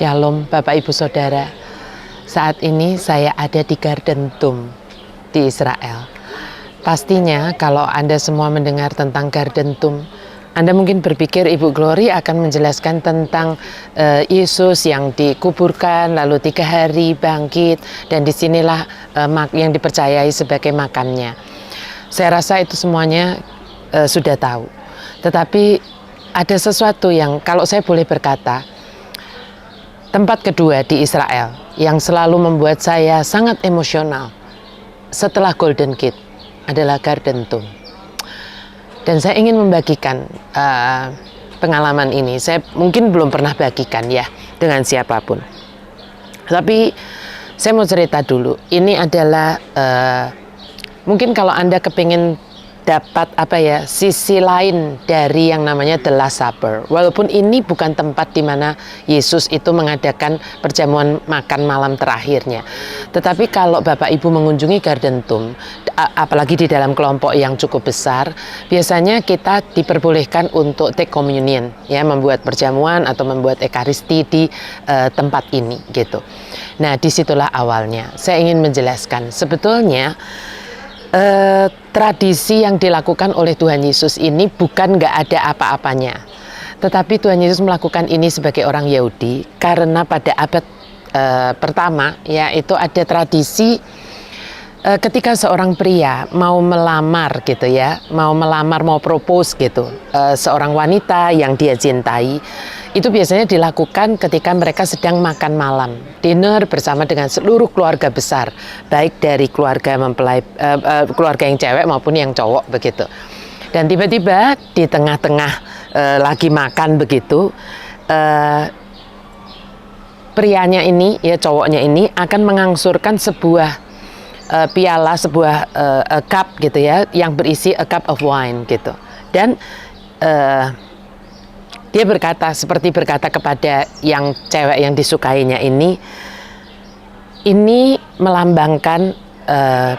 Shalom Bapak Ibu Saudara. Saat ini saya ada di Garden Tomb di Israel. Pastinya kalau Anda semua mendengar tentang Garden Tomb, Anda mungkin berpikir Ibu Glory akan menjelaskan tentang Yesus yang dikuburkan lalu 3 hari bangkit, dan disinilah yang dipercayai sebagai makamnya. Saya rasa itu semuanya sudah tahu. Tetapi ada sesuatu yang kalau saya boleh berkata, tempat kedua di Israel yang selalu membuat saya sangat emosional setelah Golden Gate adalah Garden Tomb. Dan saya ingin membagikan pengalaman ini. Saya mungkin belum pernah bagikan ya dengan siapapun. Tapi saya mau cerita dulu. Ini adalah mungkin kalau Anda kepingin dapat sisi lain dari yang namanya The Last Supper. Walaupun ini bukan tempat di mana Yesus itu mengadakan perjamuan makan malam terakhirnya. Tetapi kalau Bapak Ibu mengunjungi Garden Tomb, apalagi di dalam kelompok yang cukup besar, biasanya kita diperbolehkan untuk take communion, ya, membuat perjamuan atau membuat ekaristi di tempat ini gitu. Nah, disitulah awalnya. Saya ingin menjelaskan sebetulnya tradisi yang dilakukan oleh Tuhan Yesus ini bukan nggak ada apa-apanya, tetapi Tuhan Yesus melakukan ini sebagai orang Yahudi karena pada abad pertama ya itu ada tradisi ketika seorang pria mau melamar gitu ya, mau propose gitu seorang wanita yang dia cintai, itu biasanya dilakukan ketika mereka sedang makan malam, dinner bersama dengan seluruh keluarga besar, baik dari keluarga mempelai, keluarga yang cewek maupun yang cowok begitu. Dan tiba-tiba di tengah-tengah lagi makan begitu, prianya ini ya, cowoknya ini akan mengangsurkan sebuah piala, sebuah cup gitu ya, yang berisi a cup of wine gitu. Dan dia seperti berkata kepada yang cewek yang disukainya ini melambangkan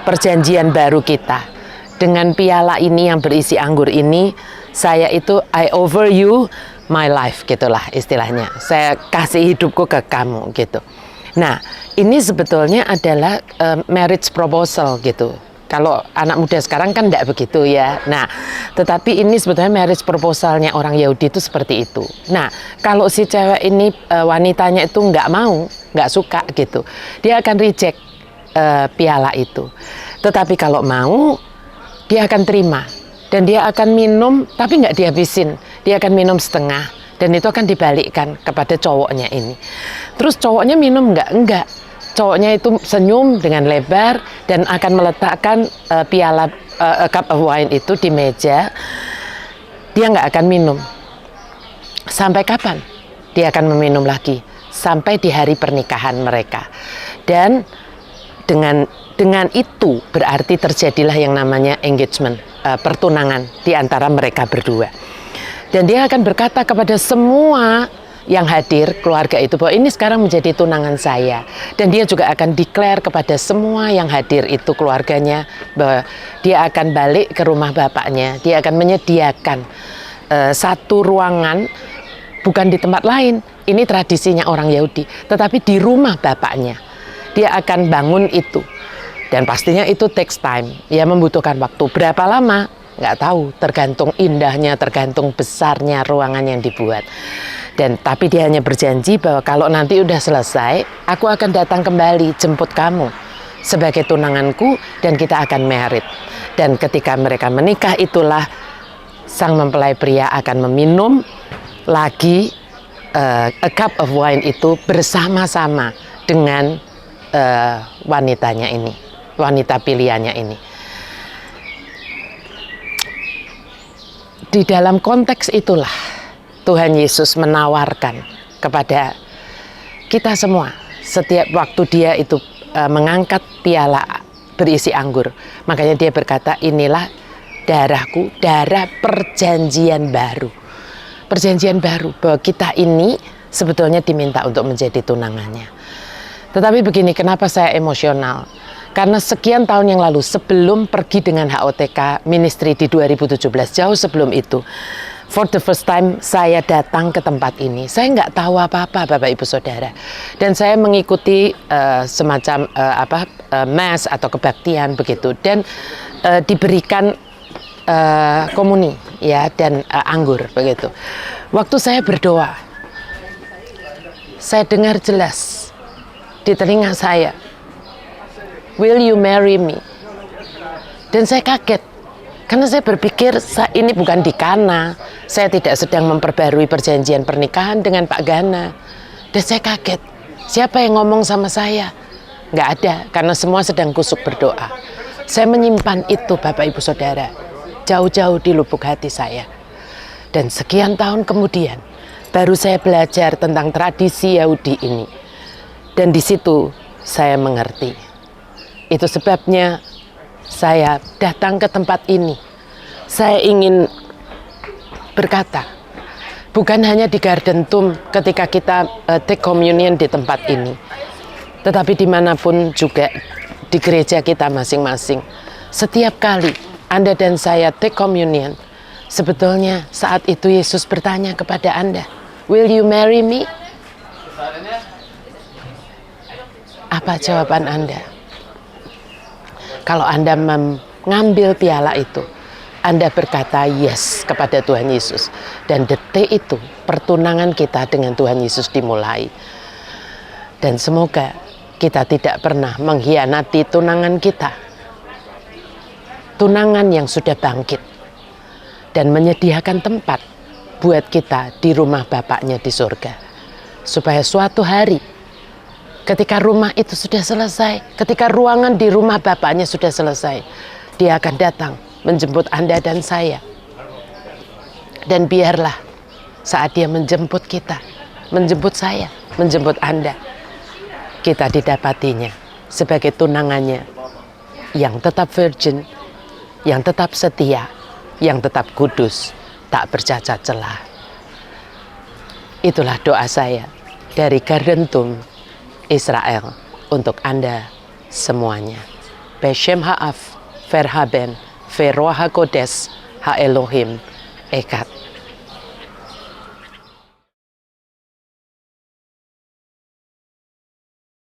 perjanjian baru kita. Dengan piala ini yang berisi anggur ini, saya itu I offer you my life gitulah istilahnya. Saya kasih hidupku ke kamu gitu. Nah, ini sebetulnya adalah marriage proposal gitu. Kalau anak muda sekarang kan tidak begitu ya. Nah, tetapi ini sebetulnya marriage proposalnya orang Yahudi itu seperti itu. Nah, kalau si cewek ini wanitanya itu nggak suka gitu, dia akan reject piala itu. Tetapi kalau mau, dia akan terima dan dia akan minum, tapi nggak dihabisin. Dia akan minum setengah dan itu akan dibalikkan kepada cowoknya ini. Terus cowoknya minum enggak. Cowoknya itu senyum dengan lebar dan akan meletakkan piala cup of wine itu di meja. Dia nggak akan minum. Sampai kapan? Dia akan meminum lagi sampai di hari pernikahan mereka. Dan dengan itu berarti terjadilah yang namanya engagement, pertunangan di antara mereka berdua. Dan dia akan berkata kepada semua yang hadir, keluarga itu, bahwa ini sekarang menjadi tunangan saya. Dan dia juga akan declare kepada semua yang hadir itu, keluarganya, bahwa dia akan balik ke rumah bapaknya. Dia akan menyediakan satu ruangan, bukan di tempat lain. Ini tradisinya orang Yahudi, tetapi di rumah bapaknya. Dia akan bangun itu. Dan pastinya itu takes time, ya, membutuhkan waktu. Berapa lama? Nggak tahu, tergantung indahnya, tergantung besarnya ruangan yang dibuat. Tapi dia hanya berjanji bahwa kalau nanti udah selesai, aku akan datang kembali jemput kamu sebagai tunanganku dan kita akan married. Dan ketika mereka menikah, itulah sang mempelai pria akan meminum lagi a cup of wine itu bersama-sama dengan wanitanya ini, wanita pilihannya ini. Di dalam konteks itulah Tuhan Yesus menawarkan kepada kita semua setiap waktu dia itu mengangkat piala berisi anggur. Makanya dia berkata, inilah darahku, darah perjanjian baru. Perjanjian baru, bahwa kita ini sebetulnya diminta untuk menjadi tunangannya. Tetapi begini, kenapa saya emosional? Karena sekian tahun yang lalu, sebelum pergi dengan HOTK Ministry di 2017, jauh sebelum itu, For the first time saya datang ke tempat ini, saya nggak tahu apa-apa Bapak Ibu Saudara, dan saya mengikuti semacam mass atau kebaktian begitu, dan diberikan komuni ya dan anggur begitu. Waktu saya berdoa, saya dengar jelas di telinga saya, "Will you marry me?" Dan saya kaget. Karena saya berpikir ini bukan di Kana, saya tidak sedang memperbarui perjanjian pernikahan dengan Pak Gana. Dan saya kaget, siapa yang ngomong sama saya? Nggak ada, karena semua sedang kusuk berdoa. Saya menyimpan itu Bapak Ibu Saudara, jauh-jauh di lubuk hati saya. Dan sekian tahun kemudian, baru saya belajar tentang tradisi Yahudi ini. Dan di situ saya mengerti. Itu sebabnya saya datang ke tempat ini. Saya ingin berkata, bukan hanya di Garden Tomb ketika kita take communion di tempat ini, tetapi dimanapun juga di gereja kita masing-masing. Setiap kali Anda dan saya take communion, sebetulnya saat itu Yesus bertanya kepada Anda, "Will you marry me?" Apa jawaban Anda? Kalau Anda mengambil piala itu, Anda berkata yes kepada Tuhan Yesus. Dan detik itu pertunangan kita dengan Tuhan Yesus dimulai. Dan semoga kita tidak pernah mengkhianati tunangan kita. Tunangan yang sudah bangkit. Dan menyediakan tempat buat kita di rumah Bapaknya di surga. Supaya suatu hari, ketika rumah itu sudah selesai, ketika ruangan di rumah Bapaknya sudah selesai, Dia akan datang menjemput Anda dan saya. Dan biarlah saat Dia menjemput kita, menjemput saya, menjemput Anda, kita didapatinya sebagai tunangannya yang tetap virgin, yang tetap setia, yang tetap kudus, tak bercacat celah. Itulah doa saya dari Garden Tomb Israel untuk Anda semuanya. Beshem ha'af, verhaben, veroha kodes, ha Elohim, ekat.